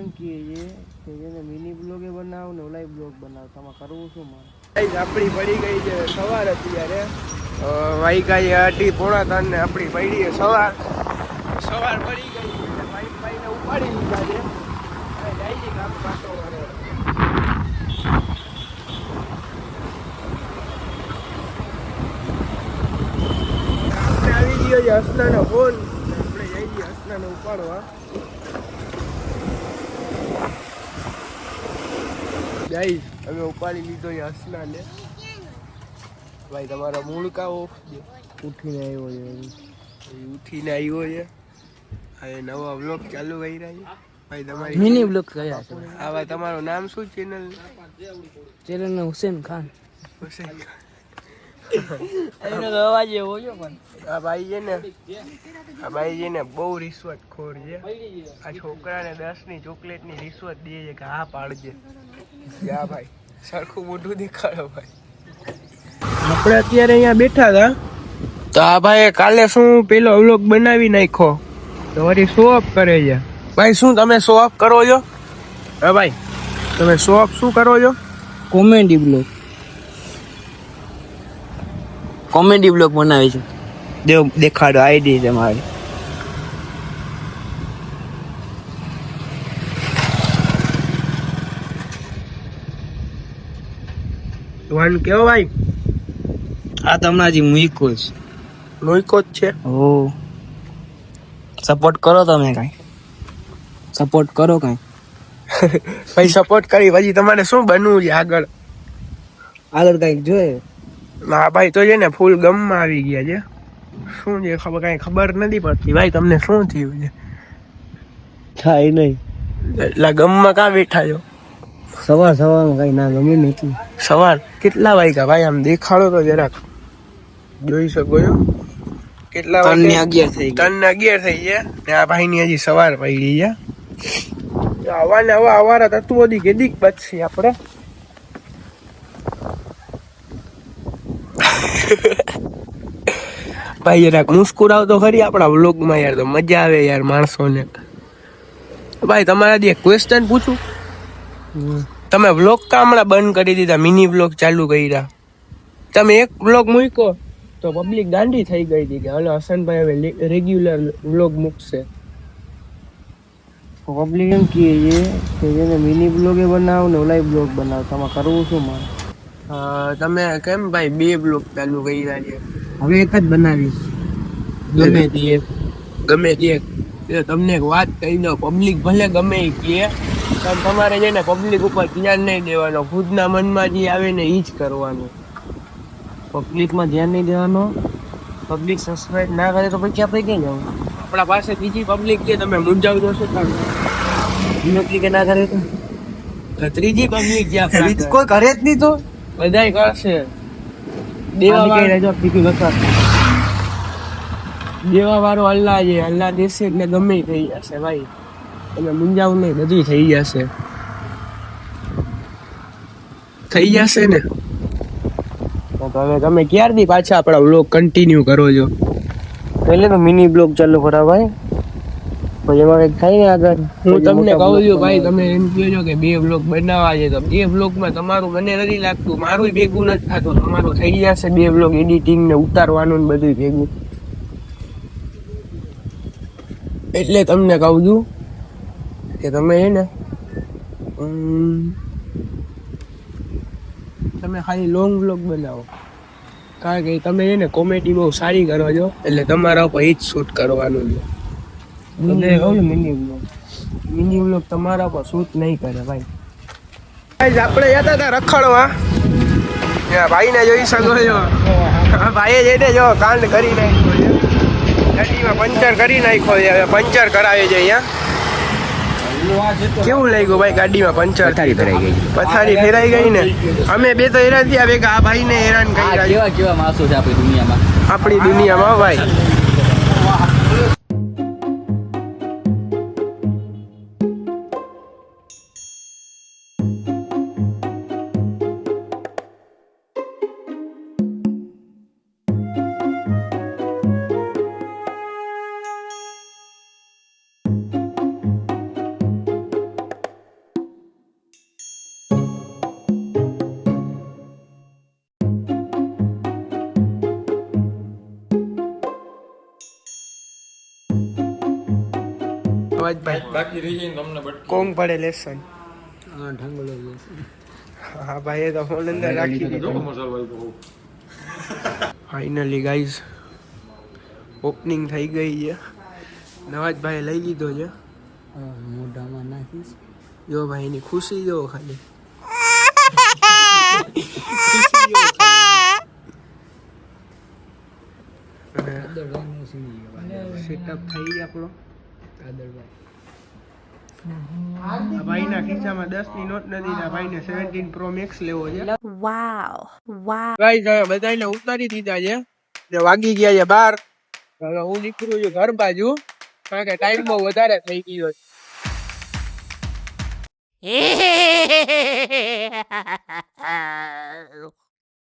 એમ કહે છે કે જેને મિની બ્લોગ એ બનાવો ને લાઈવ બ્લોગ બનાવો, તમારે કરવું શું મારે? આપણી પડી ગઈ છે સવાર અત્યારે વાઈકાઈ 2:30 ને આપણી પડી છે સવાર પડી ગઈ એટલે ભાઈને ઉપાડી લીધા છે. જાય છે કામ પાટો વાળો. આપણે આવી ગયો છે હસનાનો ફોન, આપણે જઈ છીએ હસનાને ઉપાડવા. ગાઈસ અમે ઉપાડી લીધો છે હસનાને. ભાઈ તમારા મૂળકા ઓફ છે. ઉઠીને આવ્યો છે હવે નવો વ્લોગ ચાલુ કરી રહ્યા છે. ભાઈ તમારી મિની વ્લોગ કયા છે? હા ભાઈ તમારું નામ શું ચેનલ નું? હુસેન ખાન. એનો અવાજ એવો છે પણ આ ભાઈ છે ને બહુ રિશ્વત ખોર છે. આ છોકરાને 10 ની ચોકલેટ ની રિશ્વત દે છે કે હા પાડજે. જા ભાઈ સરખું મોઢું દેખાડો ભાઈ. આપણે અત્યારે અહીંયા બેઠા હતા તો આ ભાઈ કાલે શું પેલો વ્લોગ બનાવી નાખ્યો તો વળી શો ઓફ કરે છે. ભાઈ શું તમે શો ઓફ કરો છો? હા ભાઈ તમે શો ઓફ શું કરો છો? કોમેડી બ્લોગ બનાવે છે. દેખાડો આઈડી છે મારી. વન કેવો ભાઈ? આ તમને હજી મૂકો જ છે. ઓ સપોર્ટ કરો, તમે કઈ સપોર્ટ કરો કઈ. ભાઈ સપોર્ટ કરી પછી તમારે શું બનવું છે આગળ કઈક જોઈએ? હા ભાઈ તો છે ને ફૂલ ગમમાં આવી ગયા છે. શું છે ખબર નથી પડતી ભાઈ તમને શું થયું છે? થાય નહીં એટલે ગમમાં કાં બેઠા છો? સવારમાં કઈ ના ગમે ને એટલે. સવાર કેટલા વાગ્યા ભાઈ? આમ દેખાડો તો જરાક જોઈ શકો છો. કેટલા વાગ્યા? 3:11 થઈ ગયા ને આ ભાઈ ની હજી સવાર પડી છે. આવાને આવા અવારા તત્વો દી કેદીક બચશે આપણે. ભાઈ જરાક મુસ્કુરાવ તો ખરી આપણા વ્લોગમાં યાર, તો મજા આવે યાર માણસોને. ભાઈ તમારાથી એક ક્વેશ્ચન પૂછું? તમે વ્લોગ કા હમણાં બંધ કરી દીધા, મિની વ્લોગ ચાલુ કર્યા? તમે એક વ્લોગ મૂક્યો તો પબ્લિક ગાંડી થઈ ગઈ હતી કે હલો હસનભાઈ હવે રેગ્યુલર વ્લોગ મૂકશે. પબ્લિક એમ કહે છે કે જેને મિની બ્લોગ એ બનાવો ને લાઈવ બ્લોગ બનાવો, તમારે કરવું શું મારે? તમે કેમ ભાઈ 2 બ્લોગ ચાલુ કર્યા છે? હવે એક જ બનાવીશ. ગમે તે તમને એક વાત કહી દો, પબ્લિક ભલે ગમે એ કહે પણ તમારે છે ને પબ્લિક ઉપર ધ્યાન નહીં દેવાનો. ખુદના મનમાં જે આવે ને એ જ કરવાનું. પબ્લિકમાં ધ્યાન નહીં દેવાનો. પબ્લિક સબસ્ક્રાઇબ ના કરે તો પછી આપણે ક્યાં જવું? આપણા પાસે બીજી પબ્લિક છે, તમે મૂંઝાવજો શું કામ? પબ્લિક ના કરે તો ત્રીજી પબ્લિક જ્યાં કોઈ કરે જ નહીં તો બધાય કરશે. દેવા વાળો અલ્લાહ છે, અલ્લાહ દેશે એટલે ગમે થઈ જશે ભાઈ. તમે મૂંઝાવ નહીં, બધું થઈ જશે ને. તમે ક્યારથી પાછા આપણા વ્લોગ કન્ટિન્યુ કરો છો? પહેલે તો મિની બ્લોગ ચાલુ કરા ભાઈ, પછી એમાં કંઈક થાય ને આગળ. હું તમને કહું છું ભાઈ, તમે એમ કહો છો કે 2 વ્લોગ બનાવવા છે તો 2 વ્લોગમાં તમારું મને નથી લાગતું મારું ભેગું નથી થતું. તમારું થઈ જશે 2 વ્લોગ એડિટિંગ ને ઉતારવાનું ને બધું ભેગું. એટલે તમને કહું છું કે તમે છે ને તમે ખાલી લોંગ વ્લોગ બનાવો, કારણ કે તમે છે ને કોમેડી બહુ સારી કરો છો એટલે તમારા ઉપર જ શૂટ કરવાનું છે. મિની વ્લોગ તમારા પર શૂટ નહીં કરે ભાઈ. આપણે જતા હતા રખડવા, ભાઈને જોઈ શકો છો. ભાઈએ જઈને જો કાંડ કરી નાખ્યો છે, ગાડીમાં પંચર કરી નાખ્યો છે. હવે પંચર કરાવે છે અહીંયા. કેવું લાગ્યું ભાઈ ગાડીમાં પંચર? પથારી ફેરાઈ ગઈ ને. અમે 2 તો હેરાન થયા ભેગા, આ ભાઈને હેરાન કર્યા. કેવા માણસો છે આપણી દુનિયામાં ભાઈ. નવાજભાઈ બાકી રહી જાય ને તમને બટ કોંગ પડે લેસન હા ઢાંગલો હા ભાઈ એ તો ફોન અંદર રાખી દીધો જો મસાલો આવ્યો ફાઇનલી ગાઈઝ ઓપનિંગ થઈ ગઈ છે નવાજભાઈ લઈ લીધો છે મોઢામાં નાખીશ જો ભાઈ એની ખુશી જો ખાલી સેટઅપ થઈ ગયા આપણો આ ભાઈના ખિસ્સામાં 10 ની નોટ નથી આ ભાઈને 17 પ્રો મેક્સ લેવો છે વાવ ગાઈસ હવે બધાને ઉતારી દીધા છે જે વાગી ગયા છે 12 હવે હું નીકળું છું ઘર બાજુ કારણ કે ટાઈમ બહુ વધારે થઈ ગયો છે